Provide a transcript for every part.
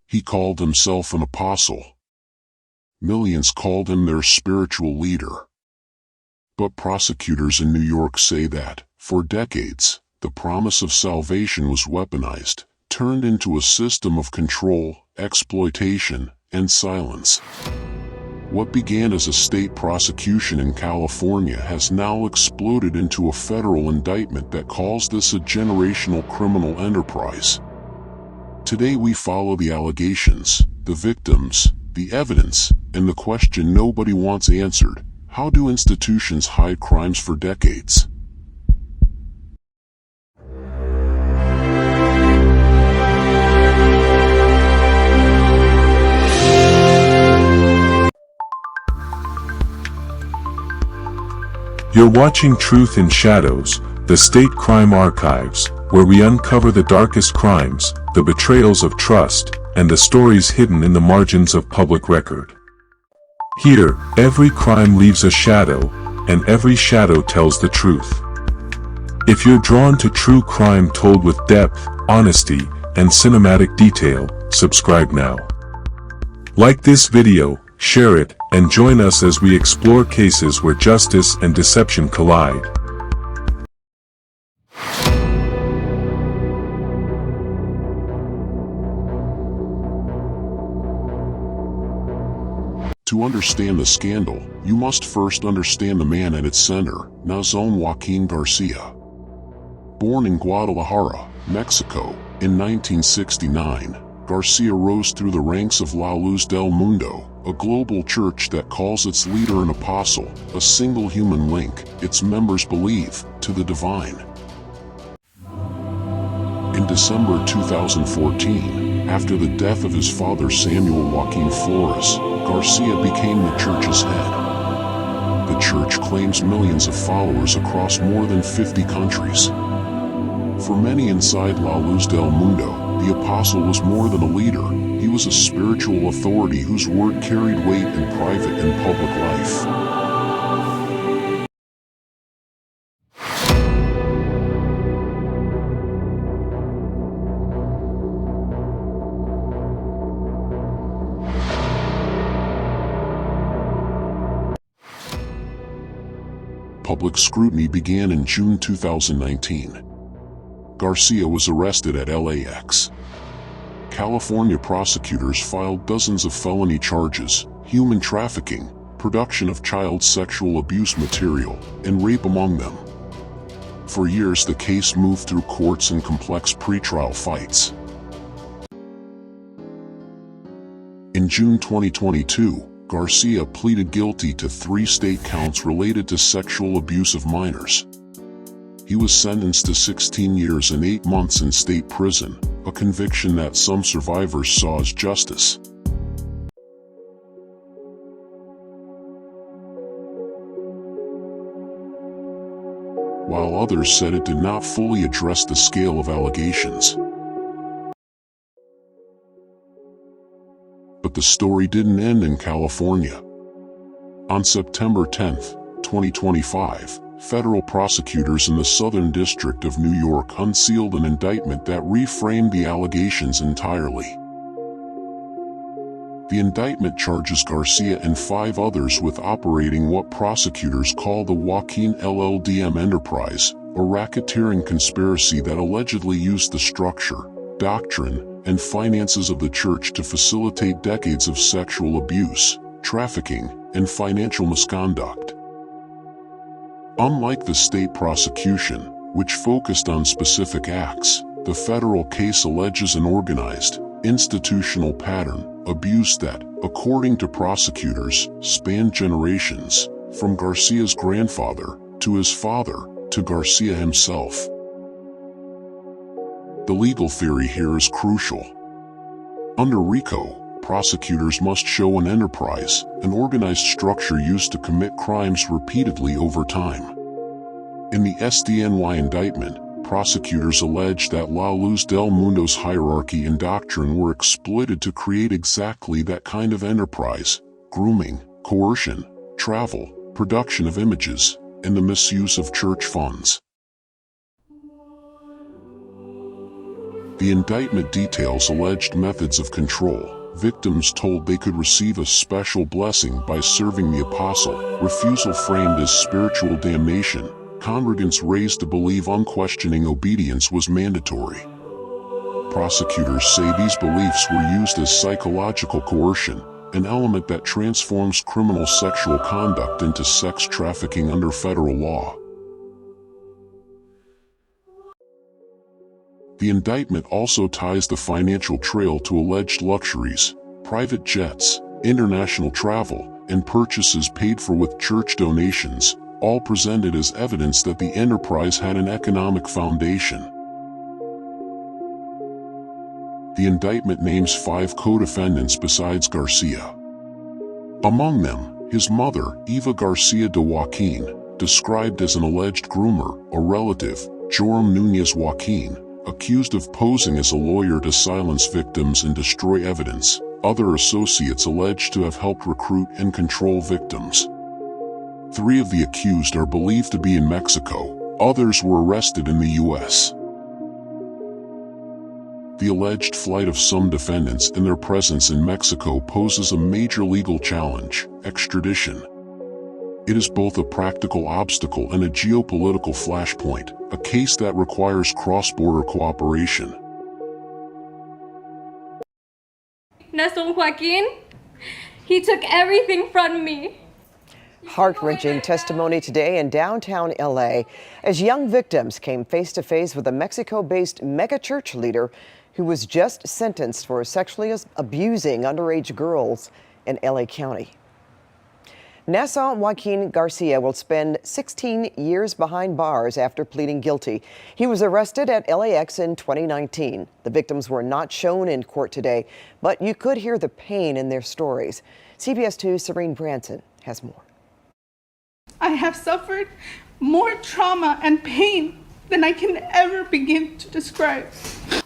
He called himself an apostle. Millions called him their spiritual leader. But prosecutors in New York say that, for decades, the promise of salvation was weaponized, turned into a system of control, exploitation, and silence. What began as a state prosecution in California has now exploded into a federal indictment that calls this a generational criminal enterprise. Today we follow the allegations, the victims, the evidence, and the question nobody wants answered: how do institutions hide crimes for decades? You're watching Truth in Shadows, the State Crime Archives, where we uncover the darkest crimes, the betrayals of trust, and the stories hidden in the margins of public record. Here, every crime leaves a shadow, and every shadow tells the truth. If you're drawn to true crime told with depth, honesty, and cinematic detail, subscribe now. Like this video, share it, and join us as we explore cases where justice and deception collide. To understand the scandal, you must first understand the man at its center, Nazón Joaquín García. Born in Guadalajara, Mexico, in 1969, Garcia rose through the ranks of La Luz del Mundo, a global church that calls its leader an apostle, a single human link, its members believe, to the divine. In December 2014, after the death of his father Samuel Joaquín Flores, Garcia became the church's head. The church claims millions of followers across more than 50 countries. For many inside La Luz del Mundo, the apostle was more than a leader. He was a spiritual authority whose word carried weight in private and public life. Public scrutiny began in June 2019. Garcia was arrested at LAX. California prosecutors filed dozens of felony charges: human trafficking, production of child sexual abuse material, and rape among them. For years the case moved through courts and complex pretrial fights. In June 2022, Garcia pleaded guilty to 3 state counts related to sexual abuse of minors. He was sentenced to 16 years and 8 months in state prison, a conviction that some survivors saw as justice. While others said it did not fully address the scale of allegations. But the story didn't end in California. On September 10, 2025, federal prosecutors in the Southern District of New York unsealed an indictment that reframed the allegations entirely. The indictment charges Garcia and 5 others with operating what prosecutors call the Joaquín LLDM enterprise, a racketeering conspiracy that allegedly used the structure, doctrine, and finances of the church to facilitate decades of sexual abuse, trafficking, and financial misconduct. Unlike the state prosecution, which focused on specific acts, the federal case alleges an organized, institutional pattern, abuse that, according to prosecutors, spanned generations, from Garcia's grandfather, to his father, to Garcia himself. The legal theory here is crucial. Under RICO, prosecutors must show an enterprise, an organized structure used to commit crimes repeatedly over time. In the SDNY indictment, prosecutors allege that La Luz del Mundo's hierarchy and doctrine were exploited to create exactly that kind of enterprise: grooming, coercion, travel, production of images, and the misuse of church funds. The indictment details alleged methods of control. Victims told they could receive a special blessing by serving the apostle. Refusal framed as spiritual damnation. Congregants raised to believe unquestioning obedience was mandatory. Prosecutors say these beliefs were used as psychological coercion, an element that transforms criminal sexual conduct into sex trafficking under federal law. The indictment also ties the financial trail to alleged luxuries, private jets, international travel, and purchases paid for with church donations, all presented as evidence that the enterprise had an economic foundation. The indictment names 5 co-defendants besides Garcia. Among them, his mother, Eva Garcia de Joaquin, described as an alleged groomer, a relative, Joram Nunez Joaquin, accused of posing as a lawyer to silence victims and destroy evidence. Other associates alleged to have helped recruit and control victims. 3 of the accused are believed to be in Mexico. Others were arrested in the U.S. The alleged flight of some defendants and their presence in Mexico poses a major legal challenge: extradition. It is both a practical obstacle and a geopolitical flashpoint, a case that requires cross-border cooperation. Nestor Joaquin, he took everything from me. Heart-wrenching testimony today in downtown LA as young victims came face to face with a Mexico-based megachurch leader who was just sentenced for sexually abusing underage girls in LA County. Nestor Joaquin Garcia will spend 16 years behind bars after pleading guilty. He was arrested at LAX in 2019. The victims were not shown in court today, but you could hear the pain in their stories. CBS 2's Serene Branson has more. I have suffered more trauma and pain than I can ever begin to describe.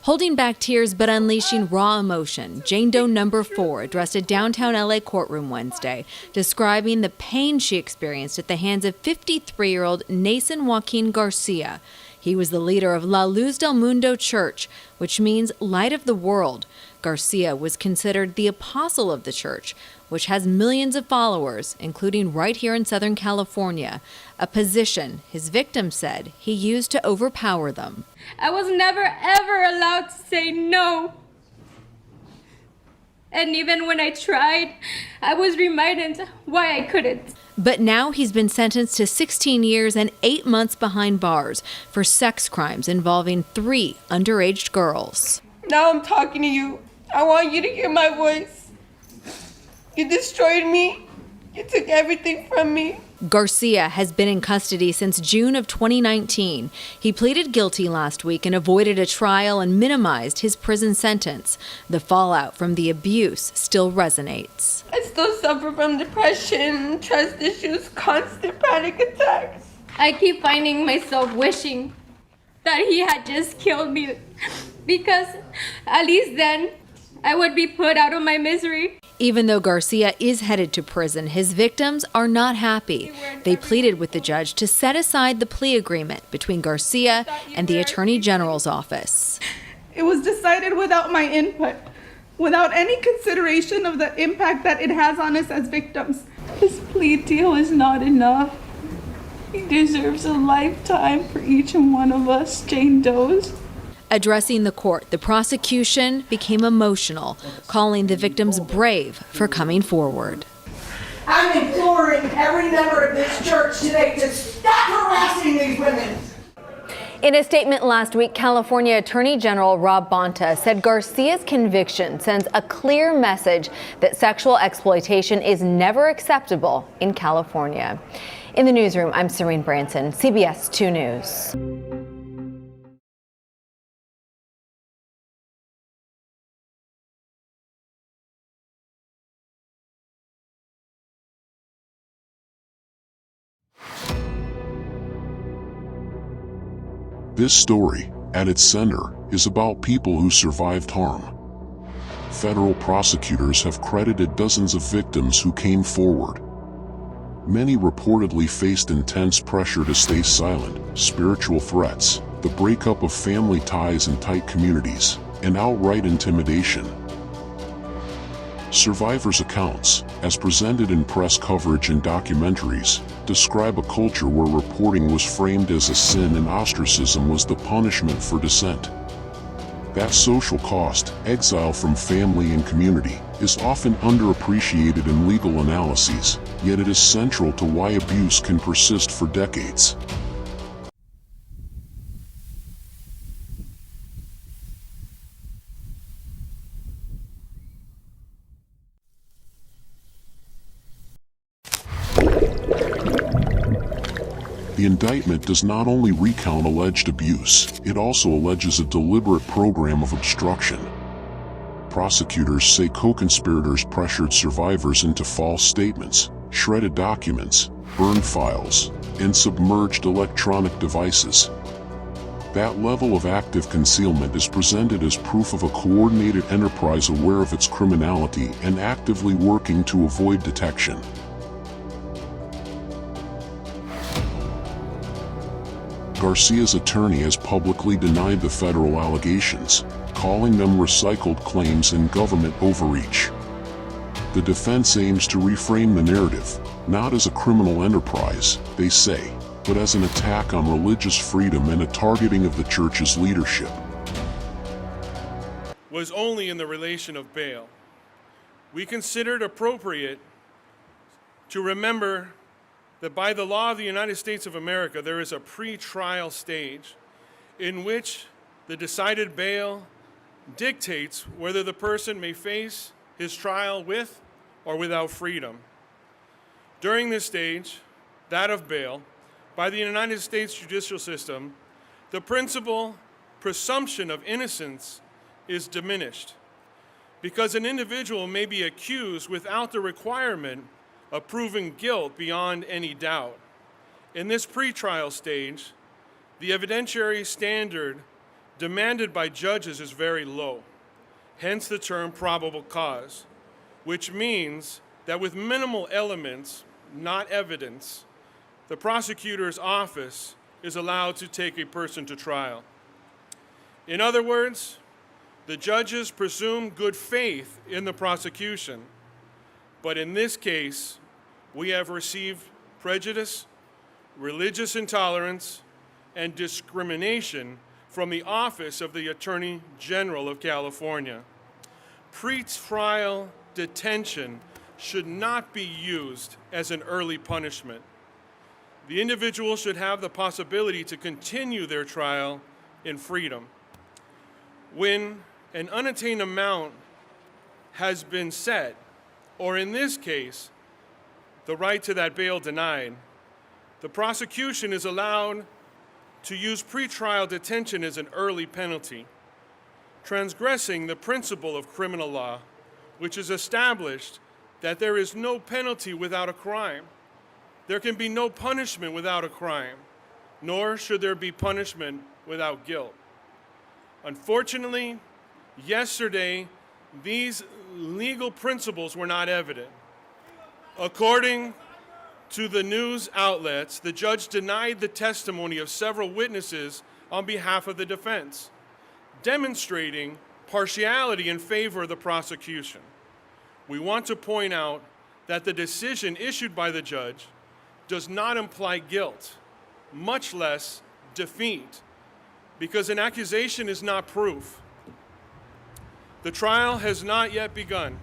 Holding back tears but unleashing raw emotion, Jane Doe number 4 addressed a downtown LA courtroom Wednesday, describing the pain she experienced at the hands of 53-year-old Nestor Joaquin Garcia. He was the leader of La Luz del Mundo church, which means light of the world. Garcia was considered the apostle of the church, which has millions of followers, including right here in Southern California, a position his victims said he used to overpower them. I was never ever allowed to say no. And even when I tried, I was reminded why I couldn't. But now he's been sentenced to 16 years and 8 months behind bars for sex crimes involving 3 underage girls. Now I'm talking to you. I want you to hear my voice. You destroyed me. You took everything from me. Garcia has been in custody since June of 2019. He pleaded guilty last week and avoided a trial and minimized his prison sentence. The fallout from the abuse still resonates. I still suffer from depression, trust issues, constant panic attacks. I keep finding myself wishing that he had just killed me, because at least then I would be put out of my misery. Even though Garcia is headed to prison, his victims are not happy. They pleaded with the judge to set aside the plea agreement between Garcia and the Attorney General's office. It was decided without my input, without any consideration of the impact that it has on us as victims. This plea deal is not enough. He deserves a lifetime for each and one of us Jane Does. Addressing the court, the prosecution became emotional, calling the victims brave for coming forward. I'm imploring every member of this church today to stop harassing these women. In a statement last week, California Attorney General Rob Bonta said Garcia's conviction sends a clear message that sexual exploitation is never acceptable in California. In the newsroom, I'm Serene Branson, CBS 2 News. This story, at its center, is about people who survived harm. Federal prosecutors have credited dozens of victims who came forward. Many reportedly faced intense pressure to stay silent, spiritual threats, the breakup of family ties in tight communities, and outright intimidation. Survivors' accounts, as presented in press coverage and documentaries, describe a culture where reporting was framed as a sin and ostracism was the punishment for dissent. That social cost, exile from family and community, is often underappreciated in legal analyses, yet it is central to why abuse can persist for decades. The indictment does not only recount alleged abuse, it also alleges a deliberate program of obstruction. Prosecutors say co-conspirators pressured survivors into false statements, shredded documents, burned files, and submerged electronic devices. That level of active concealment is presented as proof of a coordinated enterprise aware of its criminality and actively working to avoid detection. Garcia's attorney has publicly denied the federal allegations, calling them recycled claims and government overreach. The defense aims to reframe the narrative, not as a criminal enterprise, they say, but as an attack on religious freedom and a targeting of the church's leadership. Was only in the relation of bail. We considered appropriate to remember that by the law of the United States of America, there is a pre-trial stage in which the decided bail dictates whether the person may face his trial with or without freedom. During this stage, that of bail, by the United States judicial system, the principal presumption of innocence is diminished because an individual may be accused without the requirement of proving guilt beyond any doubt. In this pretrial stage, the evidentiary standard demanded by judges is very low, hence the term probable cause, which means that with minimal elements, not evidence, the prosecutor's office is allowed to take a person to trial. In other words, the judges presume good faith in the prosecution, but in this case, we have received prejudice, religious intolerance, and discrimination from the Office of the Attorney General of California. Pre-trial detention should not be used as an early punishment. The individual should have the possibility to continue their trial in freedom. When an unattained amount has been set, or in this case, the right to that bail denied, the prosecution is allowed to use pretrial detention as an early penalty, transgressing the principle of criminal law, which is established that there is no penalty without a crime. There can be no punishment without a crime, nor should there be punishment without guilt. Unfortunately, yesterday, these legal principles were not evident. According to the news outlets, the judge denied the testimony of several witnesses on behalf of the defense, demonstrating partiality in favor of the prosecution. We want to point out that the decision issued by the judge does not imply guilt, much less defeat, because an accusation is not proof. The trial has not yet begun.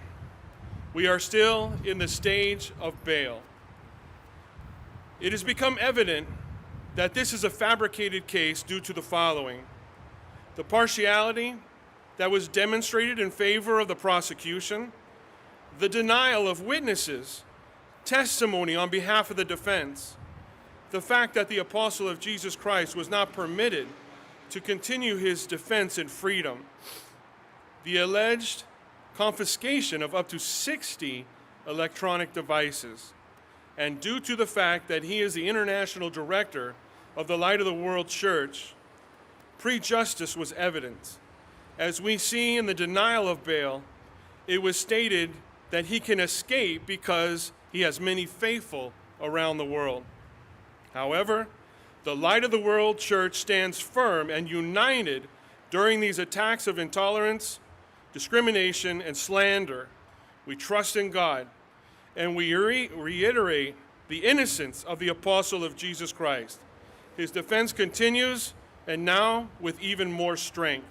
We are still in the stage of bail. It has become evident that this is a fabricated case due to the following: the partiality that was demonstrated in favor of the prosecution, the denial of witnesses' testimony on behalf of the defense, the fact that the apostle of Jesus Christ was not permitted to continue his defense in freedom, the alleged confiscation of up to 60 electronic devices, and due to the fact that he is the international director of the Light of the World Church, prejudice was evident. As we see in the denial of bail, it was stated that he can escape because he has many faithful around the world. However, The Light of the World Church stands firm and united during these attacks of intolerance, discrimination, and slander. We trust in God, and we reiterate the innocence of the apostle of Jesus Christ. His defense continues, and now with even more strength.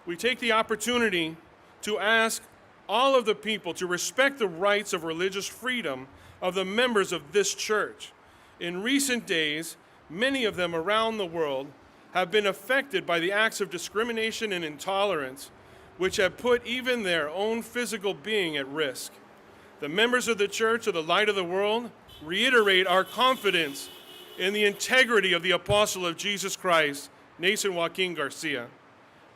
We take the opportunity to ask all of the people to respect the rights of religious freedom of the members of this church. In recent days, many of them around the world have been affected by the acts of discrimination and intolerance, which have put even their own physical being at risk. The members of the Church of the Light of the World reiterate our confidence in the integrity of the apostle of Jesus Christ, Nathan Joaquin Garcia.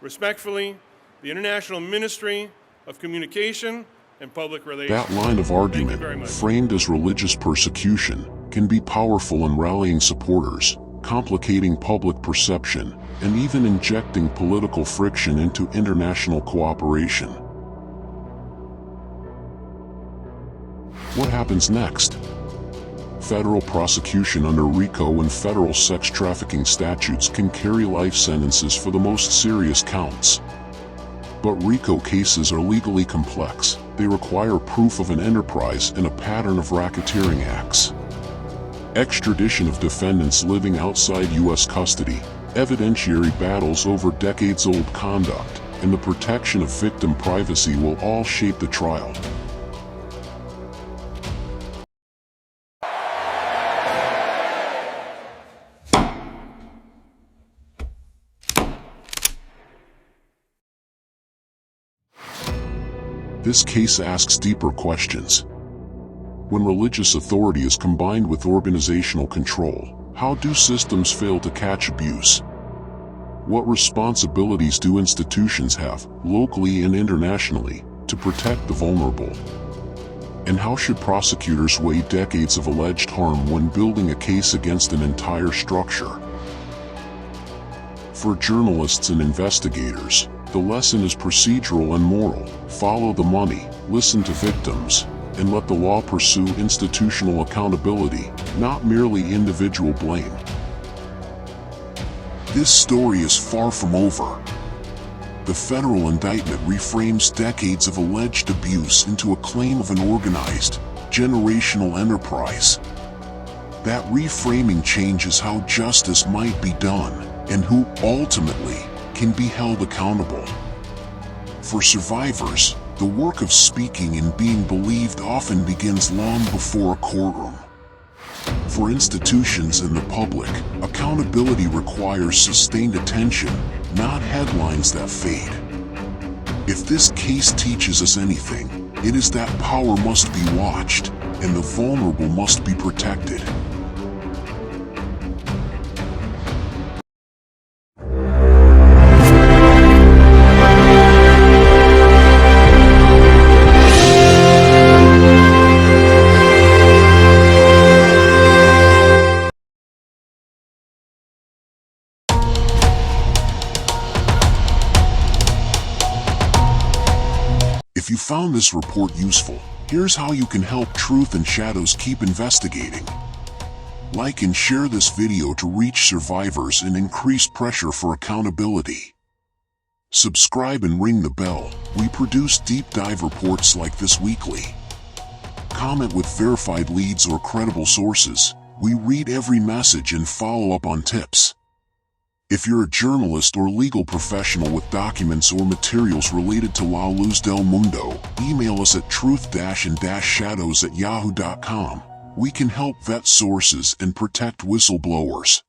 Respectfully, the International Ministry of Communication and Public Relations. That line of argument, framed as religious persecution, can be powerful in rallying supporters, complicating public perception, and even injecting political friction into international cooperation. What happens next? Federal prosecution under RICO and federal sex trafficking statutes can carry life sentences for the most serious counts. But RICO cases are legally complex. They require proof of an enterprise and a pattern of racketeering acts. Extradition of defendants living outside U.S. custody, evidentiary battles over decades-old conduct, and the protection of victim privacy will all shape the trial. This case asks deeper questions. When religious authority is combined with organizational control, how do systems fail to catch abuse? What responsibilities do institutions have, locally and internationally, to protect the vulnerable? And how should prosecutors weigh decades of alleged harm when building a case against an entire structure? For journalists and investigators, the lesson is procedural and moral. Follow the money, listen to victims, and let the law pursue institutional accountability, not merely individual blame. This story is far from over. The federal indictment reframes decades of alleged abuse into a claim of an organized, generational enterprise. That reframing changes how justice might be done, and who ultimately can be held accountable. For survivors, the work of speaking and being believed often begins long before a courtroom. For institutions and the public, accountability requires sustained attention, not headlines that fade. If this case teaches us anything, it is that power must be watched, and the vulnerable must be protected. If you found this report useful, here's how you can help Truth and Shadows keep investigating. Like and share this video to reach survivors and increase pressure for accountability. Subscribe and ring the bell. We produce deep dive reports like this weekly. Comment with verified leads or credible sources. We read every message and follow up on tips. If you're a journalist or legal professional with documents or materials related to La Luz del Mundo, email us at truth-and-shadows@yahoo.com. We can help vet sources and protect whistleblowers.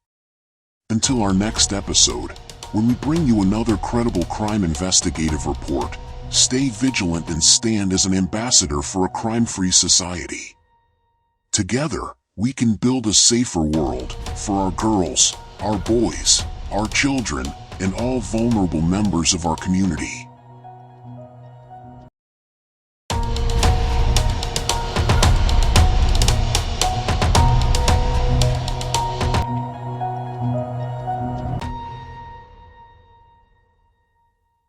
Until our next episode, when we bring you another credible crime investigative report, stay vigilant and stand as an ambassador for a crime-free society. Together, we can build a safer world for our girls, our boys, our children, and all vulnerable members of our community.